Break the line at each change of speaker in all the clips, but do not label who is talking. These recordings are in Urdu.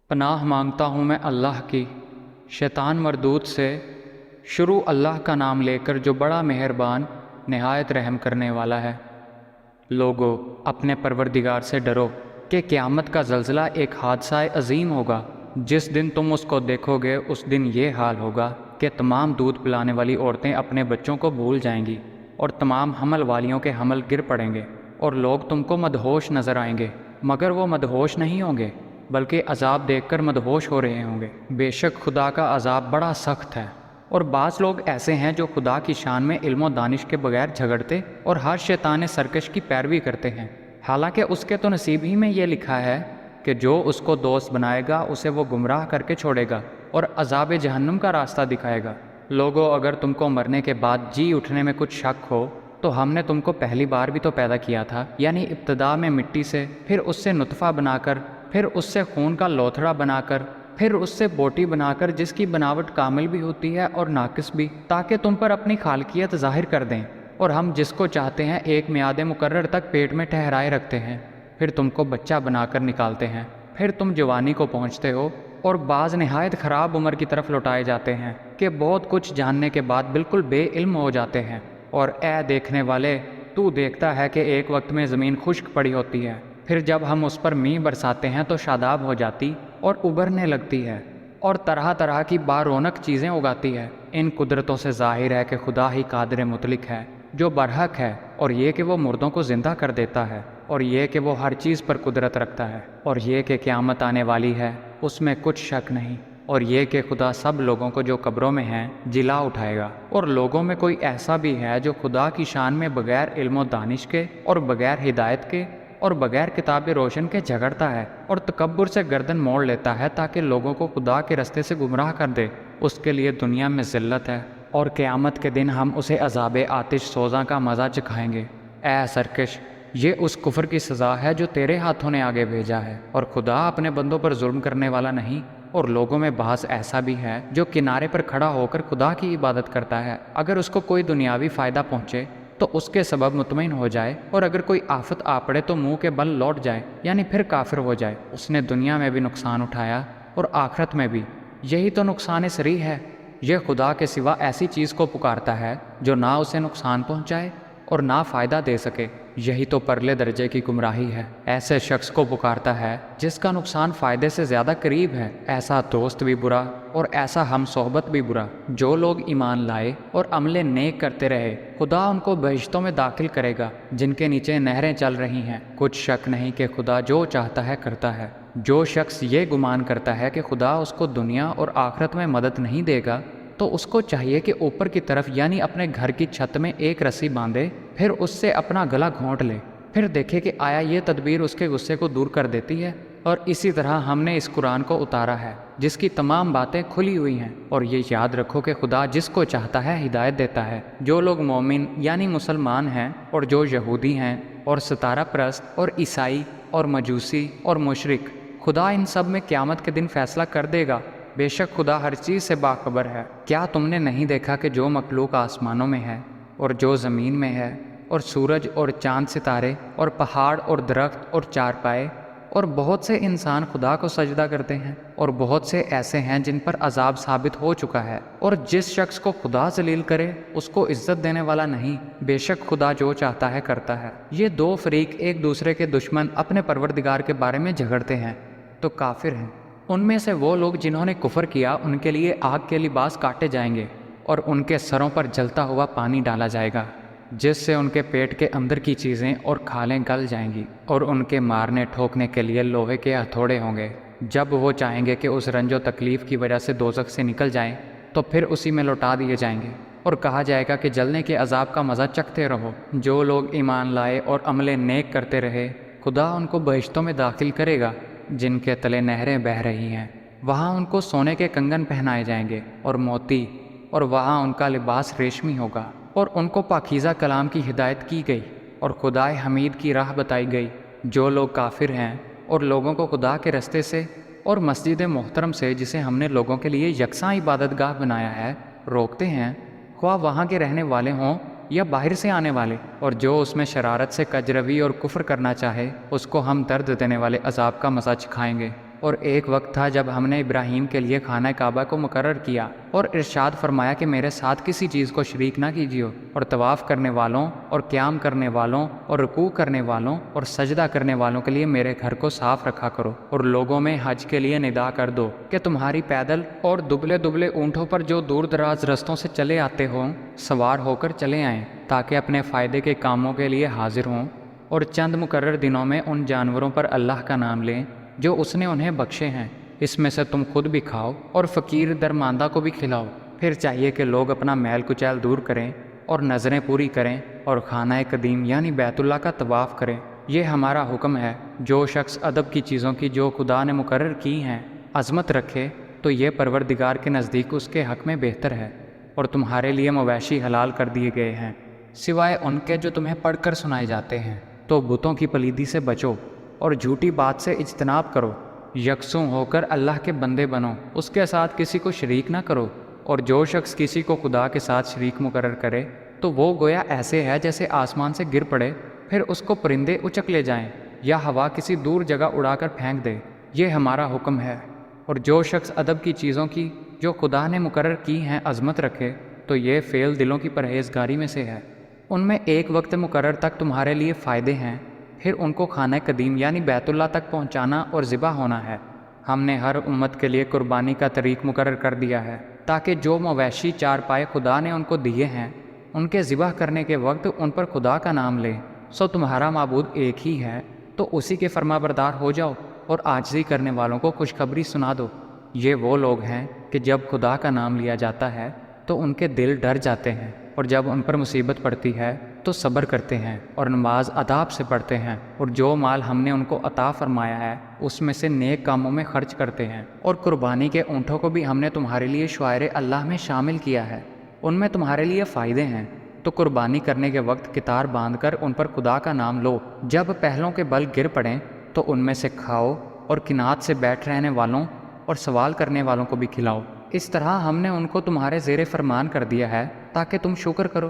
پناہ مانگتا ہوں میں اللہ کی شیطان مردود سے۔ شروع اللہ کا نام لے کر جو بڑا مہربان نہایت رحم کرنے والا ہے۔ لوگو اپنے پروردگار سے ڈرو کہ قیامت کا زلزلہ ایک حادثہ عظیم ہوگا۔ جس دن تم اس کو دیکھو گے اس دن یہ حال ہوگا کہ تمام دودھ پلانے والی عورتیں اپنے بچوں کو بھول جائیں گی اور تمام حمل والیوں کے حمل گر پڑیں گے، اور لوگ تم کو مدہوش نظر آئیں گے، مگر وہ مدہوش نہیں ہوں گے بلکہ عذاب دیکھ کر مدہوش ہو رہے ہوں گے۔ بے شک خدا کا عذاب بڑا سخت ہے۔ اور بعض لوگ ایسے ہیں جو خدا کی شان میں علم و دانش کے بغیر جھگڑتے اور ہر شیطان سرکش کی پیروی کرتے ہیں، حالانکہ اس کے تو نصیب ہی میں یہ لکھا ہے کہ جو اس کو دوست بنائے گا اسے وہ گمراہ کر کے چھوڑے گا اور عذاب جہنم کا راستہ دکھائے گا۔ لوگو اگر تم کو مرنے کے بعد جی اٹھنے میں کچھ شک ہو تو ہم نے تم کو پہلی بار بھی تو پیدا کیا تھا، یعنی ابتدا میں مٹی سے، پھر اس سے نطفہ بنا کر، پھر اس سے خون کا لوتھڑا بنا کر، پھر اس سے بوٹی بنا کر، جس کی بناوٹ کامل بھی ہوتی ہے اور ناقص بھی، تاکہ تم پر اپنی خالقیت ظاہر کر دیں۔ اور ہم جس کو چاہتے ہیں ایک میعاد مقرر تک پیٹ میں ٹھہرائے رکھتے ہیں، پھر تم کو بچہ بنا کر نکالتے ہیں، پھر تم جوانی کو پہنچتے ہو، اور بعض نہایت خراب عمر کی طرف لوٹائے جاتے ہیں کہ بہت کچھ جاننے کے بعد بالکل بے علم ہو جاتے ہیں۔ اور اے دیکھنے والے، تو دیکھتا ہے کہ ایک وقت میں زمین خشک پڑی ہوتی ہے، پھر جب ہم اس پر میںہ برساتے ہیں تو شاداب ہو جاتی اور ابھرنے لگتی ہے اور طرح طرح کی بارونق چیزیں اگاتی ہے۔ ان قدرتوں سے ظاہر ہے کہ خدا ہی قادر مطلق ہے جو برحق ہے، اور یہ کہ وہ مردوں کو زندہ کر دیتا ہے، اور یہ کہ وہ ہر چیز پر قدرت رکھتا ہے، اور یہ کہ قیامت آنے والی ہے، اس میں کچھ شک نہیں، اور یہ کہ خدا سب لوگوں کو جو قبروں میں ہیں جلا اٹھائے گا۔ اور لوگوں میں کوئی ایسا بھی ہے جو خدا کی شان میں بغیر علم و دانش کے اور بغیر ہدایت کے اور بغیر کتاب روشن کے جھگڑتا ہے اور تکبر سے گردن موڑ لیتا ہے تاکہ لوگوں کو خدا کے رستے سے گمراہ کر دے، اس کے لیے دنیا میں ذلت ہے، اور قیامت کے دن ہم اسے عذاب آتش سوزاں کا مزہ چکھائیں گے۔ اے سرکش، یہ اس کفر کی سزا ہے جو تیرے ہاتھوں نے آگے بھیجا ہے، اور خدا اپنے بندوں پر ظلم کرنے والا نہیں۔ اور لوگوں میں بعض ایسا بھی ہے جو کنارے پر کھڑا ہو کر خدا کی عبادت کرتا ہے، اگر اس کو کوئی دنیاوی فائدہ پہنچے تو اس کے سبب مطمئن ہو جائے، اور اگر کوئی آفت آ پڑے تو منہ کے بل لوٹ جائے، یعنی پھر کافر ہو جائے۔ اس نے دنیا میں بھی نقصان اٹھایا اور آخرت میں بھی، یہی تو نقصان صریح ہے۔ یہ خدا کے سوا ایسی چیز کو پکارتا ہے جو نہ اسے نقصان پہنچائے اور نہ فائدہ دے سکے، یہی تو پرلے درجے کی گمراہی ہے۔ ایسے شخص کو پکارتا ہے جس کا نقصان فائدے سے زیادہ قریب ہے، ایسا دوست بھی برا اور ایسا ہم صحبت بھی برا۔ جو لوگ ایمان لائے اور عمل نیک کرتے رہے، خدا ان کو بہشتوں میں داخل کرے گا جن کے نیچے نہریں چل رہی ہیں۔ کچھ شک نہیں کہ خدا جو چاہتا ہے کرتا ہے۔ جو شخص یہ گمان کرتا ہے کہ خدا اس کو دنیا اور آخرت میں مدد نہیں دے گا، تو اس کو چاہیے کہ اوپر کی طرف یعنی اپنے گھر کی چھت میں ایک رسی باندھے، پھر اس سے اپنا گلا گھونٹ لے، پھر دیکھے کہ آیا یہ تدبیر اس کے غصے کو دور کر دیتی ہے۔ اور اسی طرح ہم نے اس قرآن کو اتارا ہے جس کی تمام باتیں کھلی ہوئی ہیں، اور یہ یاد رکھو کہ خدا جس کو چاہتا ہے ہدایت دیتا ہے۔ جو لوگ مومن یعنی مسلمان ہیں، اور جو یہودی ہیں اور ستارہ پرست اور عیسائی اور مجوسی اور مشرک، خدا ان سب میں قیامت کے دن فیصلہ کر دے گا۔ بے شک خدا ہر چیز سے باخبر ہے۔ کیا تم نے نہیں دیکھا کہ جو مخلوق آسمانوں میں ہے اور جو زمین میں ہے، اور سورج اور چاند ستارے اور پہاڑ اور درخت اور چارپائے، اور بہت سے انسان خدا کو سجدہ کرتے ہیں، اور بہت سے ایسے ہیں جن پر عذاب ثابت ہو چکا ہے، اور جس شخص کو خدا ذلیل کرے اس کو عزت دینے والا نہیں۔ بے شک خدا جو چاہتا ہے کرتا ہے۔ یہ دو فریق ایک دوسرے کے دشمن اپنے پروردگار کے بارے میں جھگڑتے ہیں تو کافر ہیں۔ ان میں سے وہ لوگ جنہوں نے کفر کیا ان کے لیے آگ کے لباس کاٹے جائیں گے، اور ان کے سروں پر جلتا ہوا پانی ڈالا جائے گا جس سے ان کے پیٹ کے اندر کی چیزیں اور کھالیں گل جائیں گی، اور ان کے مارنے ٹھوکنے کے لیے لوہے کے ہتھوڑے ہوں گے۔ جب وہ چاہیں گے کہ اس رنج و تکلیف کی وجہ سے دوزخ سے نکل جائیں تو پھر اسی میں لوٹا دیے جائیں گے، اور کہا جائے گا کہ جلنے کے عذاب کا مزہ چکھتے رہو۔ جو لوگ ایمان لائے اور عمل نیک کرتے رہے، خدا ان کو بہشتوں میں داخل کرے گا جن کے تلے نہریں بہہ رہی ہیں۔ وہاں ان کو سونے کے کنگن پہنائے جائیں گے اور موتی، اور وہاں ان کا لباس ریشمی ہوگا، اور ان کو پاکیزہ کلام کی ہدایت کی گئی اور خدائے حمید کی راہ بتائی گئی۔ جو لوگ کافر ہیں اور لوگوں کو خدا کے رستے سے اور مسجد محترم سے، جسے ہم نے لوگوں کے لیے یکساں عبادت گاہ بنایا ہے، روکتے ہیں، خواہ وہاں کے رہنے والے ہوں یا باہر سے آنے والے، اور جو اس میں شرارت سے کجروی اور کفر کرنا چاہے، اس کو ہم درد دینے والے عذاب کا مزہ چکھائیں گے۔ اور ایک وقت تھا جب ہم نے ابراہیم کے لیے خانہ کعبہ کو مقرر کیا اور ارشاد فرمایا کہ میرے ساتھ کسی چیز کو شریک نہ کیجیے، اور طواف کرنے والوں اور قیام کرنے والوں اور رکوع کرنے والوں اور سجدہ کرنے والوں کے لیے میرے گھر کو صاف رکھا کرو، اور لوگوں میں حج کے لیے ندا کر دو کہ تمہاری پیدل اور دبلے دبلے اونٹوں پر جو دور دراز رستوں سے چلے آتے ہوں سوار ہو کر چلے آئیں، تاکہ اپنے فائدے کے کاموں کے لیے حاضر ہوں، اور چند مقرر دنوں میں ان جانوروں پر اللہ کا نام لیں جو اس نے انہیں بخشے ہیں، اس میں سے تم خود بھی کھاؤ اور فقیر درماندہ کو بھی کھلاؤ۔ پھر چاہیے کہ لوگ اپنا میل کچیل دور کریں اور نظریں پوری کریں اور خانہ قدیم یعنی بیت اللہ کا طواف کریں۔ یہ ہمارا حکم ہے۔ جو شخص ادب کی چیزوں کی جو خدا نے مقرر کی ہیں عظمت رکھے تو یہ پروردگار کے نزدیک اس کے حق میں بہتر ہے، اور تمہارے لیے مویشی حلال کر دیے گئے ہیں سوائے ان کے جو تمہیں پڑھ کر سنائے جاتے ہیں۔ تو بتوں کی پلیدی سے بچو اور جھوٹی بات سے اجتناب کرو، یکسوں ہو کر اللہ کے بندے بنو، اس کے ساتھ کسی کو شریک نہ کرو، اور جو شخص کسی کو خدا کے ساتھ شریک مقرر کرے تو وہ گویا ایسے ہے جیسے آسمان سے گر پڑے پھر اس کو پرندے اچک لے جائیں یا ہوا کسی دور جگہ اڑا کر پھینک دے۔ یہ ہمارا حکم ہے۔ اور جو شخص ادب کی چیزوں کی جو خدا نے مقرر کی ہیں عظمت رکھے تو یہ فعل دلوں کی پرہیزگاری میں سے ہے۔ ان میں ایک وقت مقرر تک تمہارے لیے فائدے ہیں، پھر ان کو خانہ قدیم یعنی بیت اللہ تک پہنچانا اور ذبح ہونا ہے۔ ہم نے ہر امت کے لیے قربانی کا طریق مقرر کر دیا ہے، تاکہ جو مویشی چار پائے خدا نے ان کو دیے ہیں ان کے ذبح کرنے کے وقت ان پر خدا کا نام لیں۔ سو تمہارا معبود ایک ہی ہے، تو اسی کے فرما بردار ہو جاؤ اور عاجزی کرنے والوں کو خوشخبری سنا دو۔ یہ وہ لوگ ہیں کہ جب خدا کا نام لیا جاتا ہے تو ان کے دل ڈر جاتے ہیں، اور جب ان پر مصیبت پڑتی ہے تو صبر کرتے ہیں اور نماز اداب سے پڑھتے ہیں، اور جو مال ہم نے ان کو عطا فرمایا ہے اس میں سے نیک کاموں میں خرچ کرتے ہیں۔ اور قربانی کے اونٹوں کو بھی ہم نے تمہارے لیے شعائر اللہ میں شامل کیا ہے، ان میں تمہارے لیے فائدے ہیں۔ تو قربانی کرنے کے وقت کتار باندھ کر ان پر خدا کا نام لو، جب پہلوں کے بل گر پڑیں تو ان میں سے کھاؤ، اور کنات سے بیٹھ رہنے والوں اور سوال کرنے والوں کو بھی کھلاؤ۔ اس طرح ہم نے ان کو تمہارے زیر فرمان کر دیا ہے تاکہ تم شکر کرو۔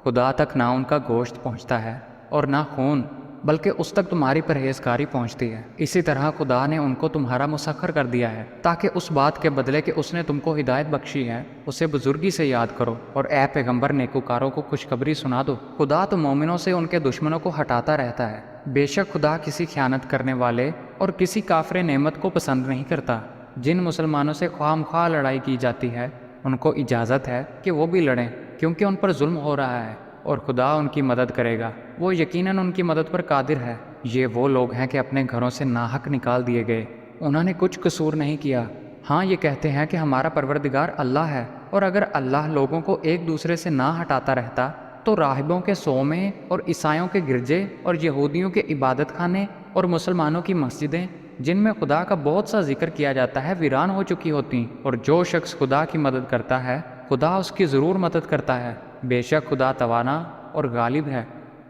خدا تک نہ ان کا گوشت پہنچتا ہے اور نہ خون، بلکہ اس تک تمہاری پرہیزگاری پہنچتی ہے۔ اسی طرح خدا نے ان کو تمہارا مسخر کر دیا ہے تاکہ اس بات کے بدلے کہ اس نے تم کو ہدایت بخشی ہے اسے بزرگی سے یاد کرو، اور اے پیغمبر نیکوکاروں کو خوشخبری سنا دو۔ خدا تو مومنوں سے ان کے دشمنوں کو ہٹاتا رہتا ہے۔ بے شک خدا کسی خیانت کرنے والے اور کسی کافر نعمت کو پسند نہیں کرتا۔ جن مسلمانوں سے خواہ مخواہ لڑائی کی جاتی ہے ان کو اجازت ہے کہ وہ بھی لڑیں، کیونکہ ان پر ظلم ہو رہا ہے، اور خدا ان کی مدد کرے گا، وہ یقیناً ان کی مدد پر قادر ہے۔ یہ وہ لوگ ہیں کہ اپنے گھروں سے ناحق نکال دیے گئے، انہوں نے کچھ قصور نہیں کیا۔ ہاں یہ کہتے ہیں کہ ہمارا پروردگار اللہ ہے، اور اگر اللہ لوگوں کو ایک دوسرے سے نہ ہٹاتا رہتا تو راہبوں کے صومعے اور عیسائیوں کے گرجے اور یہودیوں کے عبادت خانے اور مسلمانوں کی مسجدیں جن میں خدا کا بہت سا ذکر کیا جاتا ہے ویران ہو چکی ہوتی۔ اور جو شخص خدا کی مدد کرتا ہے خدا اس کی ضرور مدد کرتا ہے، بے شک خدا توانا اور غالب ہے۔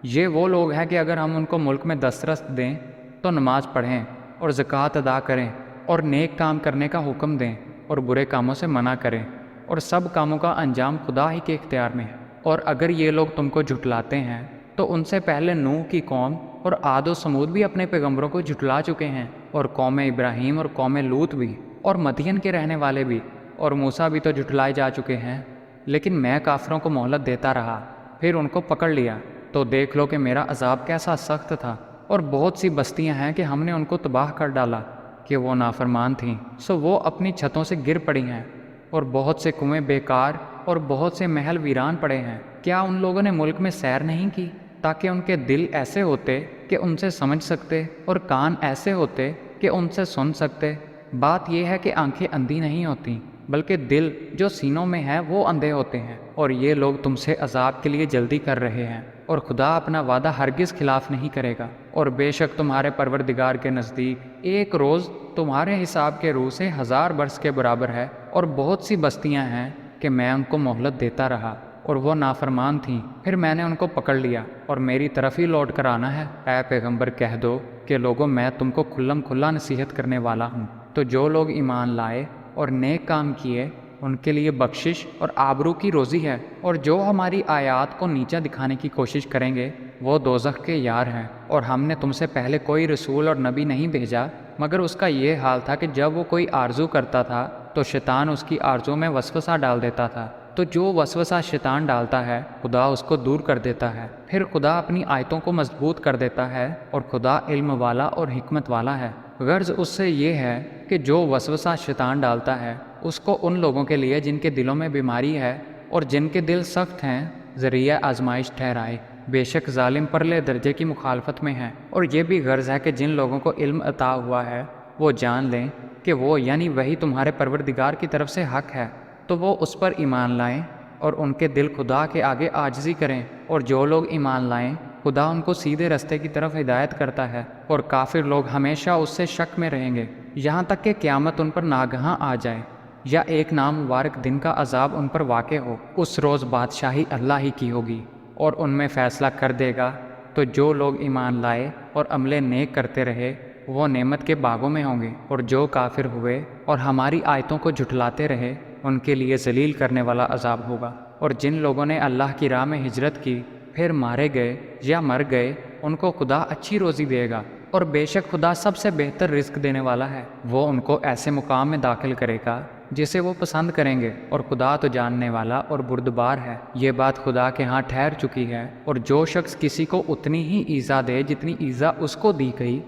یہ وہ لوگ ہیں کہ اگر ہم ان کو ملک میں دسترس دیں تو نماز پڑھیں اور زکوٰۃ ادا کریں اور نیک کام کرنے کا حکم دیں اور برے کاموں سے منع کریں، اور سب کاموں کا انجام خدا ہی کے اختیار میں ہے۔ اور اگر یہ لوگ تم کو جھٹلاتے ہیں تو ان سے پہلے نوح کی قوم اور عاد و سمود بھی اپنے پیغمبروں کو جھٹلا چکے ہیں، اور قوم ابراہیم اور قوم لوط بھی، اور مدین کے رہنے والے بھی، اور موسیٰ بھی تو جھٹلائے جا چکے ہیں۔ لیکن میں کافروں کو مہلت دیتا رہا، پھر ان کو پکڑ لیا، تو دیکھ لو کہ میرا عذاب کیسا سخت تھا۔ اور بہت سی بستیاں ہیں کہ ہم نے ان کو تباہ کر ڈالا کہ وہ نافرمان تھیں، سو وہ اپنی چھتوں سے گر پڑی ہیں، اور بہت سے کنویں بیکار اور بہت سے محل ویران پڑے ہیں۔ کیا ان لوگوں نے ملک میں سیر نہیں کی تاکہ ان کے دل ایسے ہوتے کہ ان سے سمجھ سکتے اور کان ایسے ہوتے کہ ان سے سن سکتے؟ بات یہ ہے کہ آنکھیں اندھی نہیں ہوتی بلکہ دل جو سینوں میں ہے وہ اندھے ہوتے ہیں۔ اور یہ لوگ تم سے عذاب کے لیے جلدی کر رہے ہیں، اور خدا اپنا وعدہ ہرگز خلاف نہیں کرے گا۔ اور بے شک تمہارے پروردگار کے نزدیک ایک روز تمہارے حساب کے روح سے 1000 برس کے برابر ہے۔ اور بہت سی بستیاں ہیں کہ میں ان کو مہلت دیتا رہا اور وہ نافرمان تھیں، پھر میں نے ان کو پکڑ لیا، اور میری طرف ہی لوٹ کر آنا ہے۔ اے پیغمبر کہہ دو کہ لوگوں میں تم کو کھلم کھلا نصیحت کرنے والا ہوں۔ تو جو لوگ ایمان لائے اور نیک کام کیے ان کے لیے بخشش اور آبرو کی روزی ہے، اور جو ہماری آیات کو نیچا دکھانے کی کوشش کریں گے وہ دوزخ کے یار ہیں۔ اور ہم نے تم سے پہلے کوئی رسول اور نبی نہیں بھیجا مگر اس کا یہ حال تھا کہ جب وہ کوئی آرزو کرتا تھا تو شیطان اس کی آرزو میں وسوسہ ڈال دیتا تھا، تو جو وسوسہ شیطان ڈالتا ہے خدا اس کو دور کر دیتا ہے۔ پھر خدا اپنی آیتوں کو مضبوط کر دیتا ہے، اور خدا علم والا اور حکمت والا ہے۔ غرض اس سے یہ ہے کہ جو وسوسہ شیطان ڈالتا ہے اس کو ان لوگوں کے لیے جن کے دلوں میں بیماری ہے اور جن کے دل سخت ہیں ذریعہ آزمائش ٹھہرائے۔ بے شک ظالم پرلے درجے کی مخالفت میں ہے۔ اور یہ بھی غرض ہے کہ جن لوگوں کو علم عطا ہوا ہے وہ جان لیں کہ وہ یعنی وہی تمہارے پروردگار کی طرف سے حق ہے، تو وہ اس پر ایمان لائیں اور ان کے دل خدا کے آگے عاجزی کریں، اور جو لوگ ایمان لائیں خدا ان کو سیدھے رستے کی طرف ہدایت کرتا ہے، اور کافر لوگ ہمیشہ اس سے شک میں رہیں گے یہاں تک کہ قیامت ان پر ناگہاں آ جائے یا ایک نامبارک دن کا عذاب ان پر واقع ہو۔ اس روز بادشاہی اللہ ہی کی ہوگی اور ان میں فیصلہ کر دے گا، تو جو لوگ ایمان لائے اور عمل نیک کرتے رہے وہ نعمت کے باغوں میں ہوں گے، اور جو کافر ہوئے اور ہماری آیتوں کو جھٹلاتے رہے ان کے لیے ذلیل کرنے والا عذاب ہوگا۔ اور جن لوگوں نے اللہ کی راہ میں ہجرت کی پھر مارے گئے یا مر گئے ان کو خدا اچھی روزی دے گا، اور بے شک خدا سب سے بہتر رزق دینے والا ہے۔ وہ ان کو ایسے مقام میں داخل کرے گا جسے وہ پسند کریں گے، اور خدا تو جاننے والا اور بردبار ہے۔ یہ بات خدا کے ہاں ٹھہر چکی ہے، اور جو شخص کسی کو اتنی ہی ایذا دے جتنی ایذا اس کو دی گئی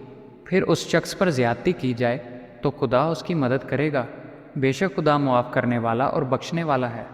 پھر اس شخص پر زیادتی کی جائے تو خدا اس کی مدد کرے گا۔ بے شک خدا معاف کرنے والا اور بخشنے والا ہے۔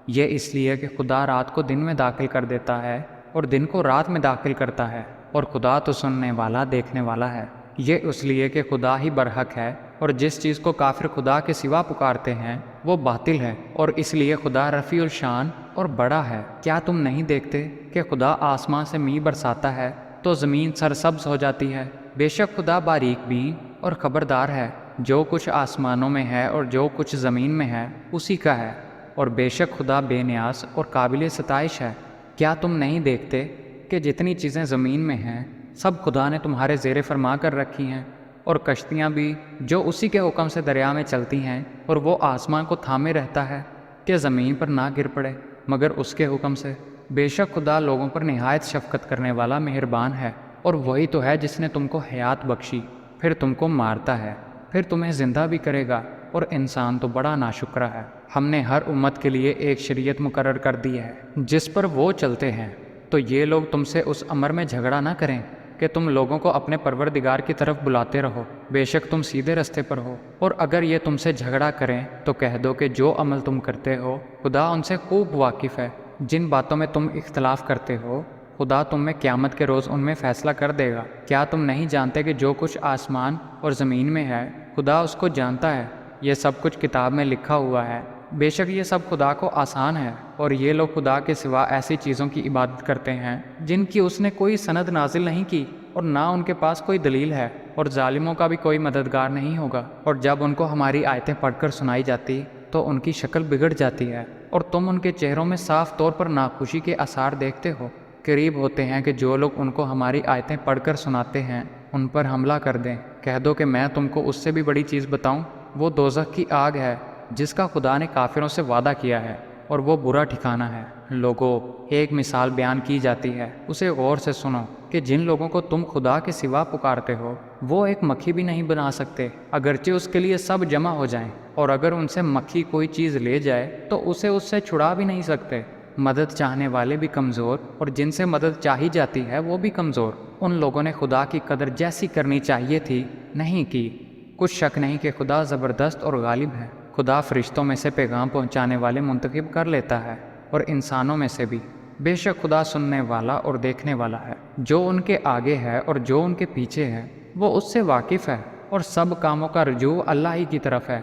یہ اس لیے کہ خدا رات کو دن میں داخل کر دیتا ہے اور دن کو رات میں داخل کرتا ہے، اور خدا تو سننے والا دیکھنے والا ہے۔ یہ اس لیے کہ خدا ہی برحق ہے، اور جس چیز کو کافر خدا کے سوا پکارتے ہیں وہ باطل ہے، اور اس لیے خدا رفیع الشان اور بڑا ہے۔ کیا تم نہیں دیکھتے کہ خدا آسمان سے میںہ برساتا ہے تو زمین سرسبز ہو جاتی ہے؟ بے شک خدا باریک بین اور خبردار ہے۔ جو کچھ آسمانوں میں ہے اور جو کچھ زمین میں ہے اسی کا ہے، اور بے شک خدا بے نیاز اور قابل ستائش ہے۔ کیا تم نہیں دیکھتے کہ جتنی چیزیں زمین میں ہیں سب خدا نے تمہارے زیر فرما کر رکھی ہیں، اور کشتیاں بھی جو اسی کے حکم سے دریا میں چلتی ہیں، اور وہ آسمان کو تھامے رہتا ہے کہ زمین پر نہ گر پڑے مگر اس کے حکم سے۔ بے شک خدا لوگوں پر نہایت شفقت کرنے والا مہربان ہے، اور وہی تو ہے جس نے تم کو حیات بخشی پھر تم کو مارتا ہے پھر تمہیں زندہ بھی کرے گا، اور انسان تو بڑا ناشکرا ہے۔ ہم نے ہر امت کے لیے ایک شریعت مقرر کر دی ہے جس پر وہ چلتے ہیں، تو یہ لوگ تم سے اس امر میں جھگڑا نہ کریں کہ تم لوگوں کو اپنے پروردگار کی طرف بلاتے رہو، بے شک تم سیدھے رستے پر ہو۔ اور اگر یہ تم سے جھگڑا کریں تو کہہ دو کہ جو عمل تم کرتے ہو خدا ان سے خوب واقف ہے۔ جن باتوں میں تم اختلاف کرتے ہو خدا تم میں قیامت کے روز ان میں فیصلہ کر دے گا۔ کیا تم نہیں جانتے کہ جو کچھ آسمان اور زمین میں ہے خدا اس کو جانتا ہے؟ یہ سب کچھ کتاب میں لکھا ہوا ہے۔ بے شک یہ سب خدا کو آسان ہے، اور یہ لوگ خدا کے سوا ایسی چیزوں کی عبادت کرتے ہیں جن کی اس نے کوئی سند نازل نہیں کی، اور نہ ان کے پاس کوئی دلیل ہے، اور ظالموں کا بھی کوئی مددگار نہیں ہوگا۔ اور جب ان کو ہماری آیتیں پڑھ کر سنائی جاتی تو ان کی شکل بگڑ جاتی ہے، اور تم ان کے چہروں میں صاف طور پر ناخوشی کے آثار دیکھتے ہو۔ قریب ہوتے ہیں کہ جو لوگ ان کو ہماری آیتیں پڑھ کر سناتے ہیں ان پر حملہ کر دیں۔ کہہ دو کہ میں تم کو اس سے بھی بڑی چیز بتاؤں، وہ دوزخ کی آگ ہے جس کا خدا نے کافروں سے وعدہ کیا ہے، اور وہ برا ٹھکانہ ہے۔ لوگوں، ایک مثال بیان کی جاتی ہے، اسے غور سے سنو کہ جن لوگوں کو تم خدا کے سوا پکارتے ہو وہ ایک مکھی بھی نہیں بنا سکتے اگرچہ اس کے لیے سب جمع ہو جائیں، اور اگر ان سے مکھی کوئی چیز لے جائے تو اسے اس سے چھڑا بھی نہیں سکتے۔ مدد چاہنے والے بھی کمزور، اور جن سے مدد چاہی جاتی ہے وہ بھی کمزور۔ ان لوگوں نے خدا کی قدر جیسی کرنی چاہیے تھی نہیں کی۔ کچھ شک نہیں کہ خدا زبردست اور غالب ہے۔ خدا فرشتوں میں سے پیغام پہنچانے والے منتخب کر لیتا ہے، اور انسانوں میں سے بھی۔ بے شک خدا سننے والا اور دیکھنے والا ہے۔ جو ان کے آگے ہے اور جو ان کے پیچھے ہے وہ اس سے واقف ہے، اور سب کاموں کا رجوع اللہ ہی کی طرف ہے۔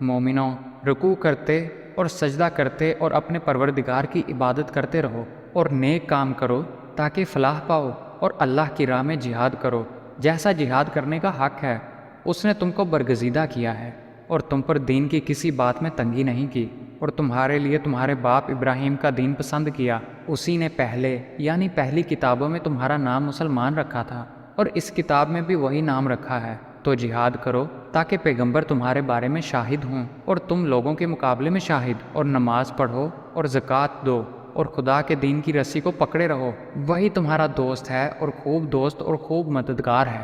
مومنوں، رکوع کرتے اور سجدہ کرتے اور اپنے پروردگار کی عبادت کرتے رہو، اور نیک کام کرو تاکہ فلاح پاؤ، اور اللہ کی راہ میں جہاد کرو جیسا جہاد کرنے کا حق ہے۔ اس نے تم کو برگزیدہ کیا ہے اور تم پر دین کی کسی بات میں تنگی نہیں کی، اور تمہارے لیے تمہارے باپ ابراہیم کا دین پسند کیا۔ اسی نے پہلے یعنی پہلی کتابوں میں تمہارا نام مسلمان رکھا تھا، اور اس کتاب میں بھی وہی نام رکھا ہے۔ تو جہاد کرو تاکہ پیغمبر تمہارے بارے میں شاہد ہوں اور تم لوگوں کے مقابلے میں شاہد، اور نماز پڑھو اور زکوٰۃ دو، اور خدا کے دین کی رسی کو پکڑے رہو۔ وہی تمہارا دوست ہے اور خوب دوست اور خوب مددگار ہے۔